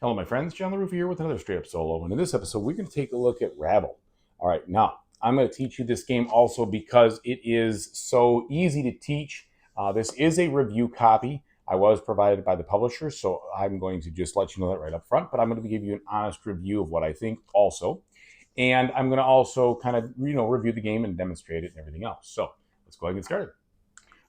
Hello, my friends. John LaRuffa here with another straight up solo. And in this episode, we're going to take a look at R.A.V.E.L. All right, now I'm going to teach you this game also because it is so easy to teach. This is a review copy. I was provided by the publisher, so I'm going to just let you know that right up front. But I'm going to give you an honest review of what I think also. And I'm going to also kind of, review the game and demonstrate it and everything else. So let's go ahead and get started.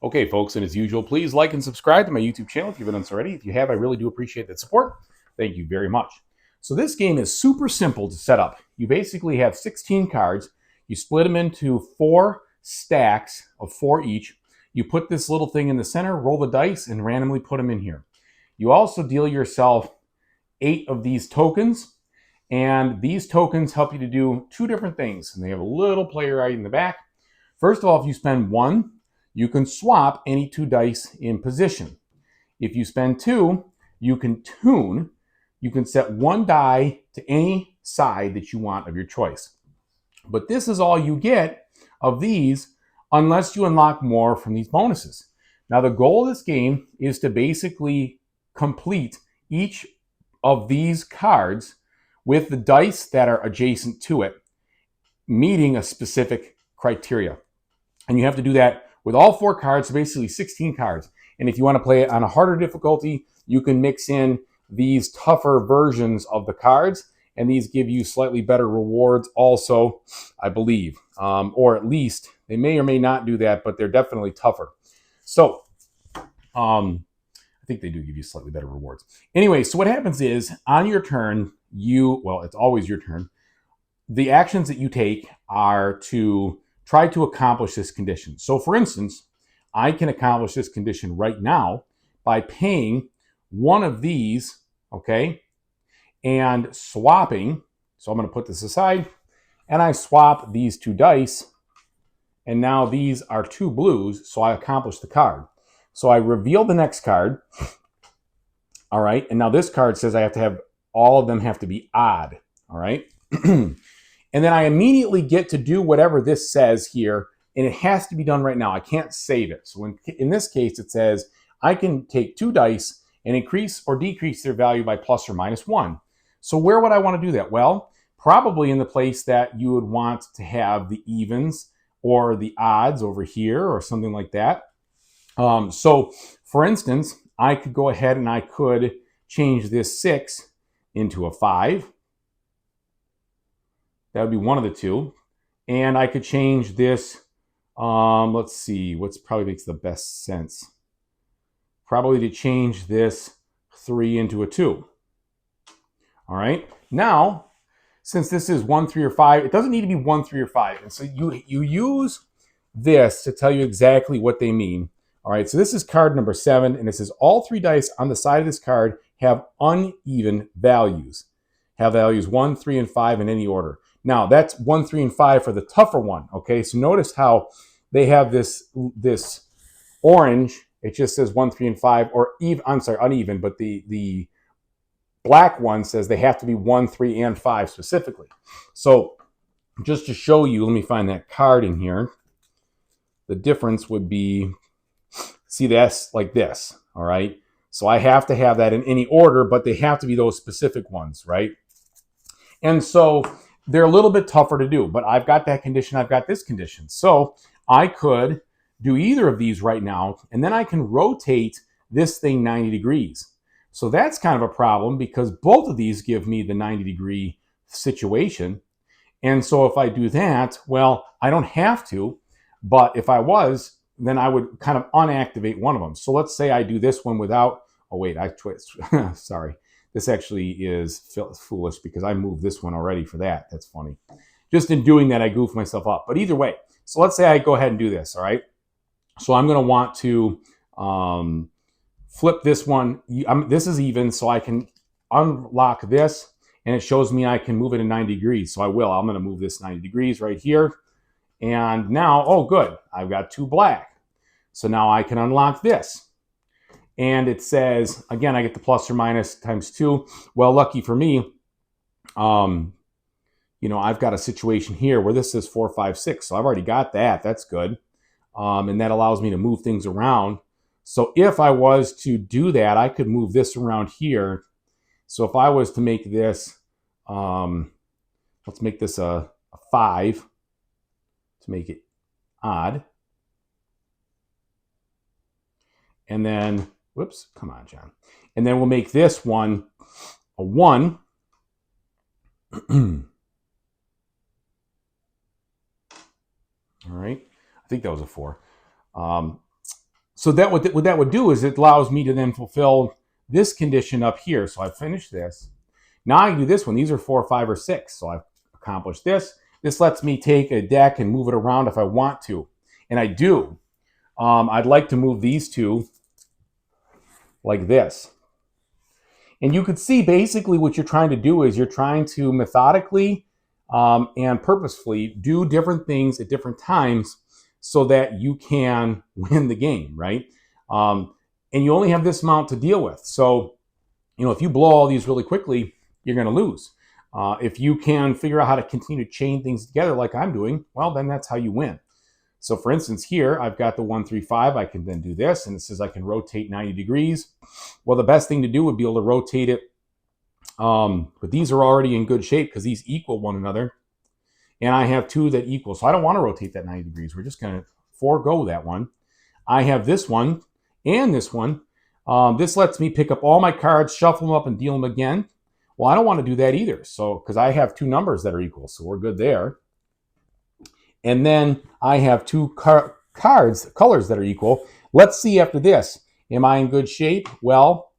Okay, folks, and as usual, please like and subscribe to my YouTube channel if you haven't already. If you have, I really do appreciate that support. Thank you very much. So this game is super simple to set up. You basically have 16 cards. You split them into 4 stacks of 4 each. You put this little thing in the center, roll the dice, and randomly put them in here. You also deal yourself 8 of these tokens, and these tokens help you to do 2 different things. And they have a little player right in the back. First of all, if you spend 1, you can swap any 2 dice in position. If you spend 2, you can tune. You can set 1 die to any side that you want of your choice. But this is all you get of these unless you unlock more from these bonuses. Now, the goal of this game is to basically complete each of these cards with the dice that are adjacent to it, meeting a specific criteria. And you have to do that with all 4 cards, so basically 16 cards. And if you want to play it on a harder difficulty, you can mix in these tougher versions of the cards, and these give you slightly better rewards also, I believe. Or at least, they may or may not do that, but they're definitely tougher. So, I think they do give you slightly better rewards. Anyway, so what happens is, on your turn, it's always your turn, the actions that you take are to try to accomplish this condition. So for instance, I can accomplish this condition right now by paying one of these, okay, and swapping. So I'm going to put this aside, and I swap these 2 dice, and now these are 2 blues, so I accomplish the card. So I reveal the next card, all right, and now this card says I have to have, all of them have to be odd, all right? And then I immediately get to do whatever this says here, and it has to be done right now. I can't save it. So in this case, it says I can take 2 dice and increase or decrease their value by plus or minus 1. So where would I want to do that? Well, probably in the place that you would want to have the evens or the odds over here or something like that. So for instance, I could go ahead and I could change this 6 into a 5. That would be one of the 2. And I could change this, let's see, what's probably makes the best sense. Probably to change this 3 into a 2. All right. Now, since this is 1, 3, or 5, it doesn't need to be 1, 3, or 5. And so you use this to tell you exactly what they mean. All right. So this is card number 7, and it says all 3 dice on the side of this card have uneven values. Have values 1, 3, and 5 in any order. Now, that's 1, 3, and 5 for the tougher one. Okay. So notice how they have this orange. It just says 1, 3, and 5, or even, I'm sorry, uneven, but the black one says they have to be 1, 3, and 5 specifically. So just to show you, let me find that card in here. The difference would be, see, that's like this, all right? So I have to have that in any order, but they have to be those specific ones, right? And so they're a little bit tougher to do, but I've got that condition, I've got this condition. So I could do either of these right now, and then I can rotate this thing 90 degrees. So that's kind of a problem because both of these give me the 90-degree situation. And so if I do that, well, I don't have to, but if I was, then I would kind of unactivate one of them. So let's say I do this one without, oh wait, I twist, sorry. This actually is foolish because I moved this one already for that. That's funny. Just in doing that, I goof myself up. But either way, so let's say I go ahead and do this, all right? So I'm going to want to flip this one. This is even, so I can unlock this, and it shows me I can move it in 90 degrees. So I will. I'm going to move this 90 degrees right here. And now, oh, good. I've got 2 black. So now I can unlock this. And it says, again, I get the plus or minus times 2. Well, lucky for me, I've got a situation here where this says 4, 5, 6. So I've already got that. That's good. And that allows me to move things around. So if I was to do that, I could move this around here So if I was to make this, let's make this a 5 to make it odd. And then, whoops, come on, John. And then we'll make this one a 1. All right. I think that was a 4. So that what that would do is it allows me to then fulfill this condition up here. So I've finished this. Now I can do this one. These are 4, 5, or 6. So I've accomplished this. This lets me take a deck and move it around if I want to. And I do. I'd like to move these two like this. And you could see basically what you're trying to do is you're trying to methodically and purposefully do different things at different times so that you can win the game, right? And you only have this amount to deal with. So, if you blow all these really quickly, you're going to lose. If you can figure out how to continue to chain things together like I'm doing, well, then that's how you win. So for instance, here I've got the 1, 3, 5. I can then do this, and it says I can rotate 90 degrees. Well, the best thing to do would be able to rotate it. But these are already in good shape because these equal one another. And I have 2 that equal. So I don't want to rotate that 90 degrees. We're just going to forego that one. I have this one and this one. This lets me pick up all my cards, shuffle them up, and deal them again. Well, I don't want to do that either. So because I have 2 numbers that are equal. So we're good there. And then I have 2 colors that are equal. Let's see after this. Am I in good shape? Well,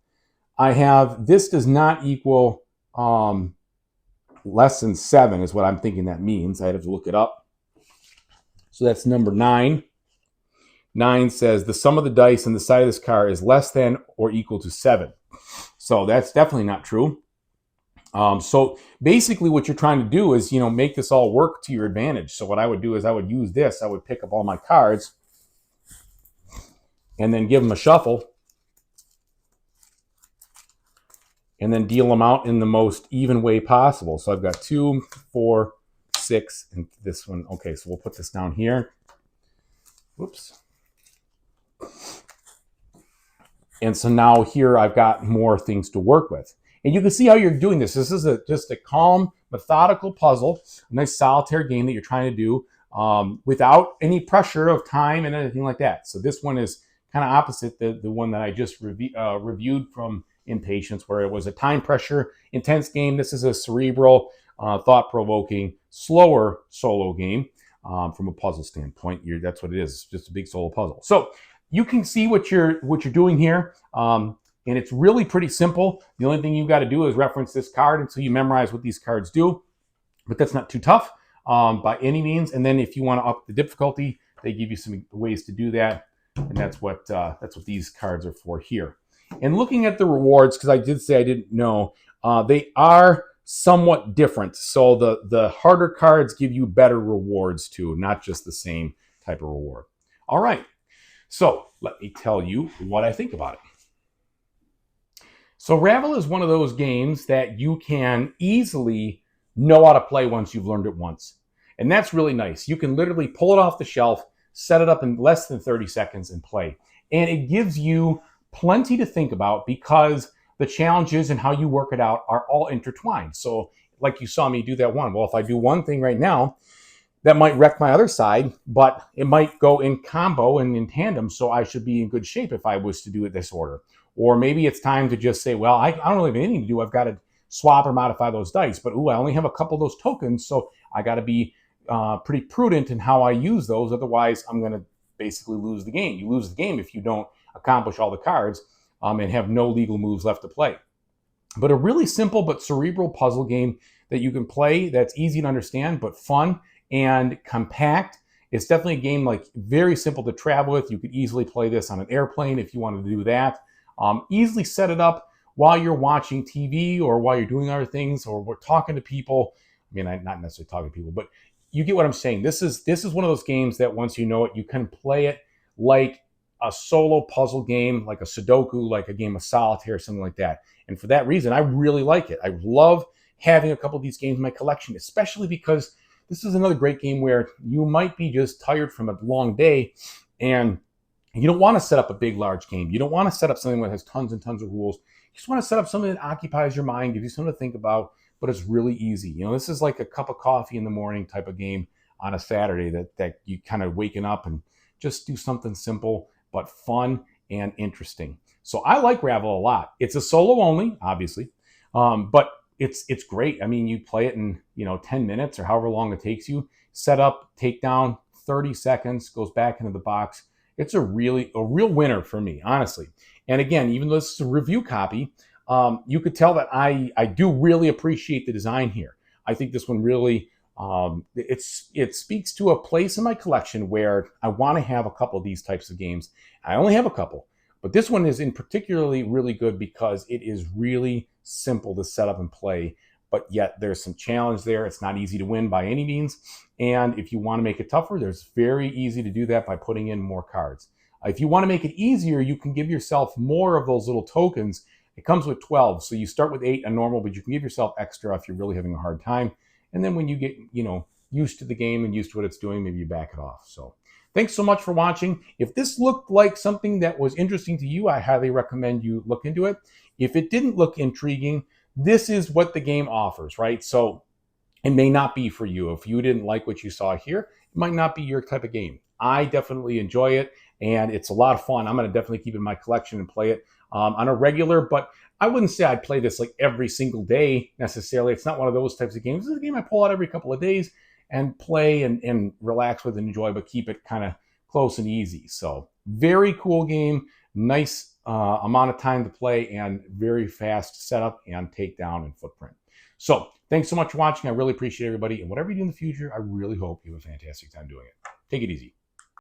I have, this does not equal less than 7 is what I'm thinking that means. I have to look it up. So that's number 9. 9 says the sum of the dice on the side of this card is less than or equal to 7. So that's definitely not true. So basically what you're trying to do is, make this all work to your advantage. So what I would do is I would use this. I would pick up all my cards and then give them a shuffle and then deal them out in the most even way possible. So I've got 2, 4, 6, and this one. Okay, so we'll put this down here. Whoops. And so now here I've got more things to work with. And you can see how you're doing this. This is just a calm, methodical puzzle, a nice solitaire game that you're trying to do without any pressure of time and anything like that. So this one is kind of opposite the one that I just reviewed from Impatience, where it was a time pressure, intense game. This is a cerebral, thought-provoking, slower solo game from a puzzle standpoint. That's what it is. It's just a big solo puzzle. So you can see what you're doing here. And it's really pretty simple. The only thing you've got to do is reference this card until you memorize what these cards do. But that's not too tough by any means. And then if you want to up the difficulty, they give you some ways to do that. And that's what these cards are for here. And looking at the rewards, because I did say I didn't know, they are somewhat different. So the harder cards give you better rewards too, not just the same type of reward. All right. So let me tell you what I think about it. So R.A.V.E.L is one of those games that you can easily know how to play once you've learned it once. And that's really nice. You can literally pull it off the shelf, set it up in less than 30 seconds and play. And it gives you plenty to think about because the challenges and how you work it out are all intertwined. So like you saw me do that one. Well, if I do one thing right now, that might wreck my other side, but it might go in combo and in tandem. So I should be in good shape if I was to do it this order. Or maybe it's time to just say, well, I don't really have anything to do. I've got to swap or modify those dice. But, I only have a couple of those tokens, so I got to be pretty prudent in how I use those. Otherwise, I'm going to basically lose the game. You lose the game if you don't accomplish all the cards and have no legal moves left to play. But a really simple but cerebral puzzle game that you can play that's easy to understand but fun and compact. It's definitely a game very simple to travel with. You could easily play this on an airplane if you wanted to do that. Easily set it up while you're watching TV or while you're doing other things or we're talking to people. I mean, I'm not necessarily talking to people, but you get what I'm saying. This is one of those games that once you know it, you can play it like a solo puzzle game, like a Sudoku, like a game of solitaire, something like that. And for that reason, I really like it. I love having a couple of these games in my collection, especially because this is another great game where you might be just tired from a long day and you don't want to set up a big, large game. You don't want to set up something that has tons and tons of rules. just want to set up something that occupies your mind, gives you something to think about, but it's really easy. This is like a cup of coffee in the morning type of game on a Saturday that you kind of waking up and just do something simple but fun and interesting. So I like R.A.V.E.L a lot. It's a solo only, obviously, but it's great. I mean, you play it in 10 minutes or however long it takes you. Set up, take down, 30 seconds, goes back into the box. It's a real winner for me, honestly. And again, even though this is a review copy, you could tell that I do really appreciate the design here. I think this one really it speaks to a place in my collection where I want to have a couple of these types of games. I only have a couple, but this one is in particularly really good because it is really simple to set up and play, but yet there's some challenge there. It's not easy to win by any means. And if you want to make it tougher, there's very easy to do that by putting in more cards. If you want to make it easier, you can give yourself more of those little tokens. It comes with 12, so you start with 8 on normal, but you can give yourself extra if you're really having a hard time. And then when you get, used to the game and used to what it's doing, maybe you back it off. So thanks so much for watching. If this looked like something that was interesting to you, I highly recommend you look into it. If it didn't look intriguing, this is what the game offers, right? So it may not be for you. If you didn't like what you saw here, it might not be your type of game. I definitely enjoy it, and it's a lot of fun. I'm going to definitely keep it in my collection and play it on a regular, but I wouldn't say I'd play this like every single day necessarily. It's not one of those types of games. This is a game I pull out every couple of days and play and relax with and enjoy, but keep it kind of close and easy. So very cool game, nice amount of time to play, and very fast setup and takedown and footprint. So thanks so much for watching. I really appreciate everybody. And whatever you do in the future, I really hope you have a fantastic time doing it. Take it easy.